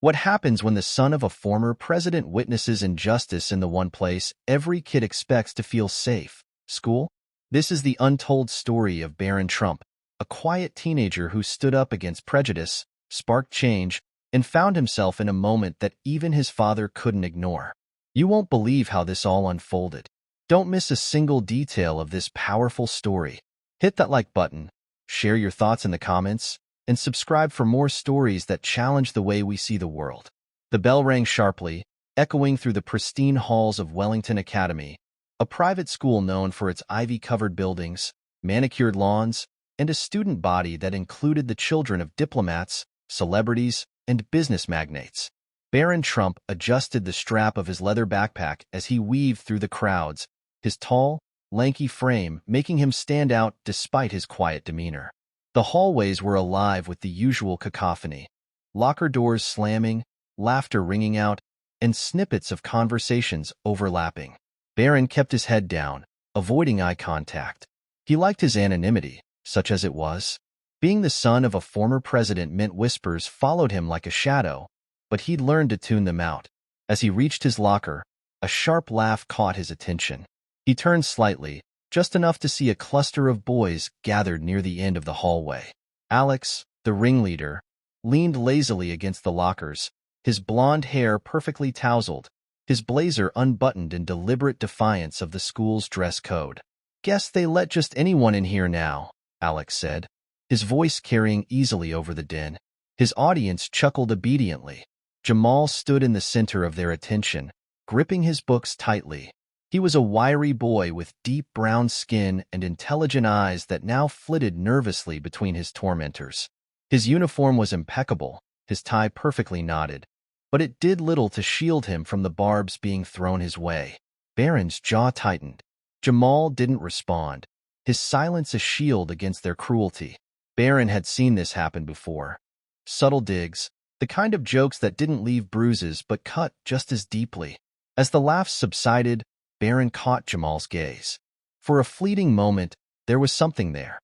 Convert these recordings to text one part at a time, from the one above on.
What happens when the son of a former president witnesses injustice in the one place every kid expects to feel safe? School? This is the untold story of Barron Trump, a quiet teenager who stood up against prejudice, sparked change, and found himself in a moment that even his father couldn't ignore. You won't believe how this all unfolded. Don't miss a single detail of this powerful story. Hit that like button, share your thoughts in the comments, and subscribe for more stories that challenge the way we see the world. The bell rang sharply, echoing through the pristine halls of Wellington Academy, a private school known for its ivy-covered buildings, manicured lawns, and a student body that included the children of diplomats, celebrities, and business magnates. Barron Trump adjusted the strap of his leather backpack as he weaved through the crowds, his tall, lanky frame making him stand out despite his quiet demeanor. The hallways were alive with the usual cacophony, locker doors slamming, laughter ringing out, and snippets of conversations overlapping. Barron kept his head down, avoiding eye contact. He liked his anonymity, such as it was. Being the son of a former president meant whispers followed him like a shadow, but he'd learned to tune them out. As he reached his locker, a sharp laugh caught his attention. He turned slightly, just enough to see a cluster of boys gathered near the end of the hallway. Alex, the ringleader, leaned lazily against the lockers, his blonde hair perfectly tousled, his blazer unbuttoned in deliberate defiance of the school's dress code. "Guess they let just anyone in here now," Alex said, his voice carrying easily over the din. His audience chuckled obediently. Jamal stood in the center of their attention, gripping his books tightly. He was a wiry boy with deep brown skin and intelligent eyes that now flitted nervously between his tormentors. His uniform was impeccable, his tie perfectly knotted, but it did little to shield him from the barbs being thrown his way. Barron's jaw tightened. Jamal didn't respond, his silence a shield against their cruelty. Barron had seen this happen before. Subtle digs, the kind of jokes that didn't leave bruises but cut just as deeply. As the laughs subsided, Barron caught Jamal's gaze. For a fleeting moment, there was something there.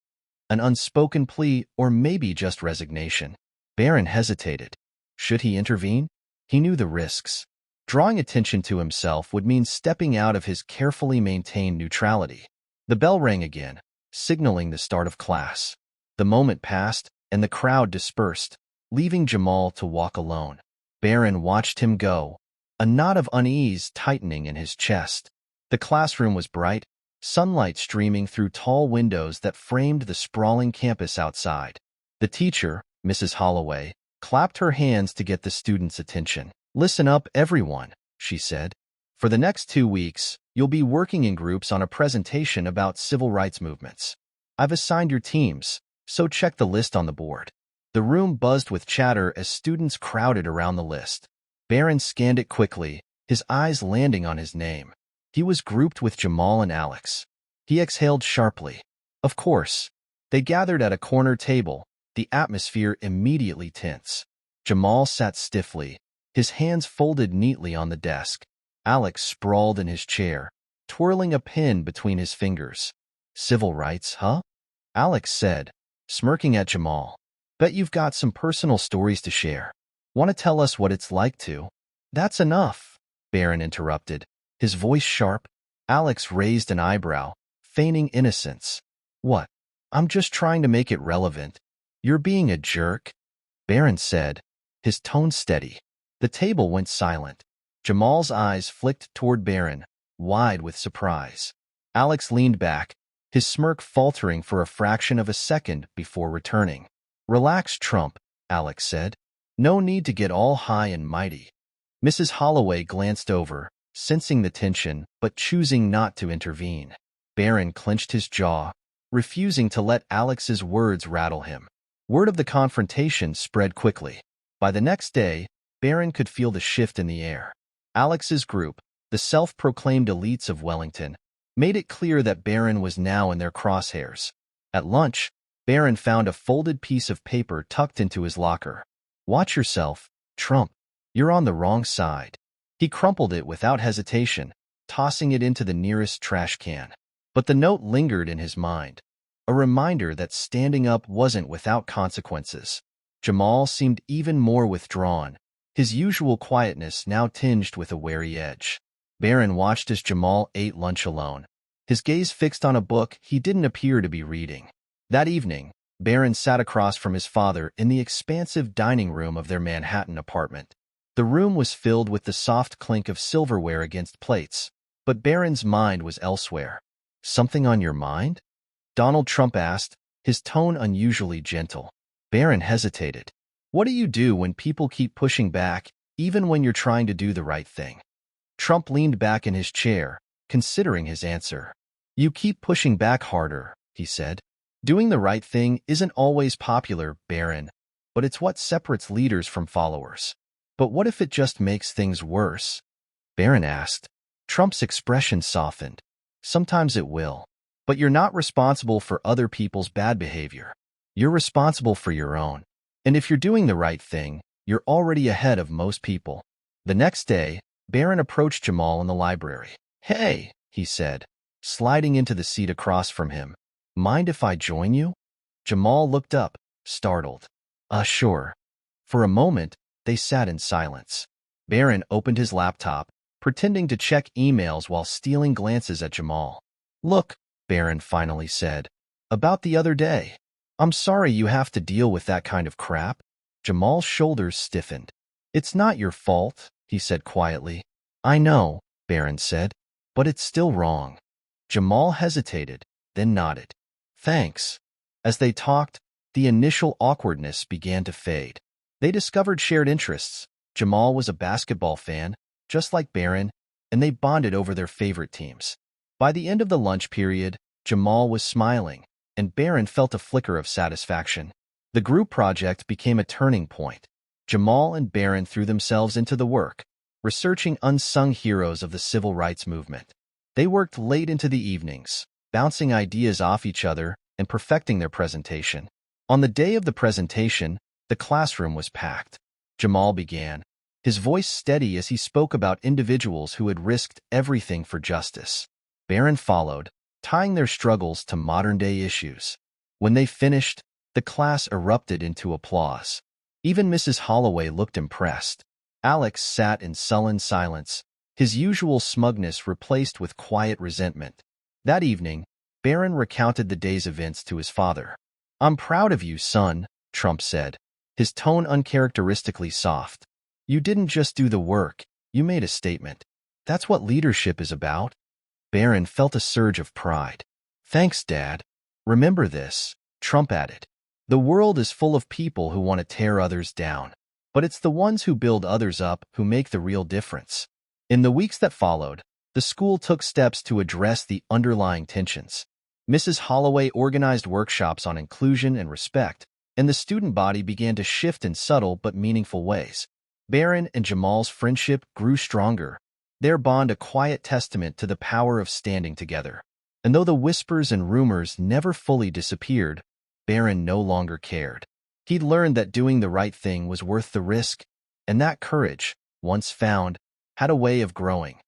An unspoken plea, or maybe just resignation. Barron hesitated. Should he intervene? He knew the risks. Drawing attention to himself would mean stepping out of his carefully maintained neutrality. The bell rang again, signaling the start of class. The moment passed, and the crowd dispersed, leaving Jamal to walk alone. Barron watched him go, a knot of unease tightening in his chest. The classroom was bright, sunlight streaming through tall windows that framed the sprawling campus outside. The teacher, Mrs. Holloway, clapped her hands to get the students' attention. "Listen up, everyone," she said. "For the next 2 weeks, you'll be working in groups on a presentation about civil rights movements. I've assigned your teams, so check the list on the board." The room buzzed with chatter as students crowded around the list. Barron scanned it quickly, his eyes landing on his name. He was grouped with Jamal and Alex. He exhaled sharply. Of course. They gathered at a corner table, the atmosphere immediately tense. Jamal sat stiffly, his hands folded neatly on the desk. Alex sprawled in his chair, twirling a pen between his fingers. "Civil rights, huh?" Alex said, smirking at Jamal. "Bet you've got some personal stories to share. Want to tell us what it's like to?" "That's enough," Barron interrupted, his voice sharp. Alex raised an eyebrow, feigning innocence. "What? I'm just trying to make it relevant." "You're being a jerk," Barron said, his tone steady. The table went silent. Jamal's eyes flicked toward Barron, wide with surprise. Alex leaned back, his smirk faltering for a fraction of a second before returning. "Relax, Trump," Alex said. "No need to get all high and mighty." Mrs. Holloway glanced over, sensing the tension, but choosing not to intervene. Barron clenched his jaw, refusing to let Alex's words rattle him. Word of the confrontation spread quickly. By the next day, Barron could feel the shift in the air. Alex's group, the self-proclaimed elites of Wellington, made it clear that Barron was now in their crosshairs. At lunch, Barron found a folded piece of paper tucked into his locker. "Watch yourself, Trump. You're on the wrong side." He crumpled it without hesitation, tossing it into the nearest trash can. But the note lingered in his mind, a reminder that standing up wasn't without consequences. Jamal seemed even more withdrawn, his usual quietness now tinged with a wary edge. Barron watched as Jamal ate lunch alone, his gaze fixed on a book he didn't appear to be reading. That evening, Barron sat across from his father in the expansive dining room of their Manhattan apartment. The room was filled with the soft clink of silverware against plates, but Barron's mind was elsewhere. "Something on your mind?" Donald Trump asked, his tone unusually gentle. Barron hesitated. "What do you do when people keep pushing back, even when you're trying to do the right thing?" Trump leaned back in his chair, considering his answer. "You keep pushing back harder," he said. "Doing the right thing isn't always popular, Barron, but it's what separates leaders from followers." "But what if it just makes things worse?" Barron asked. Trump's expression softened. "Sometimes it will. But you're not responsible for other people's bad behavior. You're responsible for your own. And if you're doing the right thing, you're already ahead of most people." The next day, Barron approached Jamal in the library. "Hey," he said, sliding into the seat across from him. "Mind if I join you?" Jamal looked up, startled. Sure." For a moment, they sat in silence. Barron opened his laptop, pretending to check emails while stealing glances at Jamal. "Look," Barron finally said, "about the other day. I'm sorry you have to deal with that kind of crap." Jamal's shoulders stiffened. "It's not your fault," he said quietly. "I know," Barron said, "but it's still wrong." Jamal hesitated, then nodded. "Thanks." As they talked, the initial awkwardness began to fade. They discovered shared interests. Jamal was a basketball fan, just like Barron, and they bonded over their favorite teams. By the end of the lunch period, Jamal was smiling, and Barron felt a flicker of satisfaction. The group project became a turning point. Jamal and Barron threw themselves into the work, researching unsung heroes of the civil rights movement. They worked late into the evenings, bouncing ideas off each other and perfecting their presentation. On the day of the presentation, the classroom was packed. Jamal began, his voice steady as he spoke about individuals who had risked everything for justice. Barron followed, tying their struggles to modern-day issues. When they finished, the class erupted into applause. Even Mrs. Holloway looked impressed. Alex sat in sullen silence, his usual smugness replaced with quiet resentment. That evening, Barron recounted the day's events to his father. "I'm proud of you, son," Trump said, his tone uncharacteristically soft. "You didn't just do the work, you made a statement. That's what leadership is about." Barron felt a surge of pride. "Thanks, Dad. Remember this," Trump added. "The world is full of people who want to tear others down, but it's the ones who build others up who make the real difference." In the weeks that followed, the school took steps to address the underlying tensions. Mrs. Holloway organized workshops on inclusion and respect, and the student body began to shift in subtle but meaningful ways. Barron and Jamal's friendship grew stronger, their bond a quiet testament to the power of standing together. And though the whispers and rumors never fully disappeared, Barron no longer cared. He'd learned that doing the right thing was worth the risk, and that courage, once found, had a way of growing.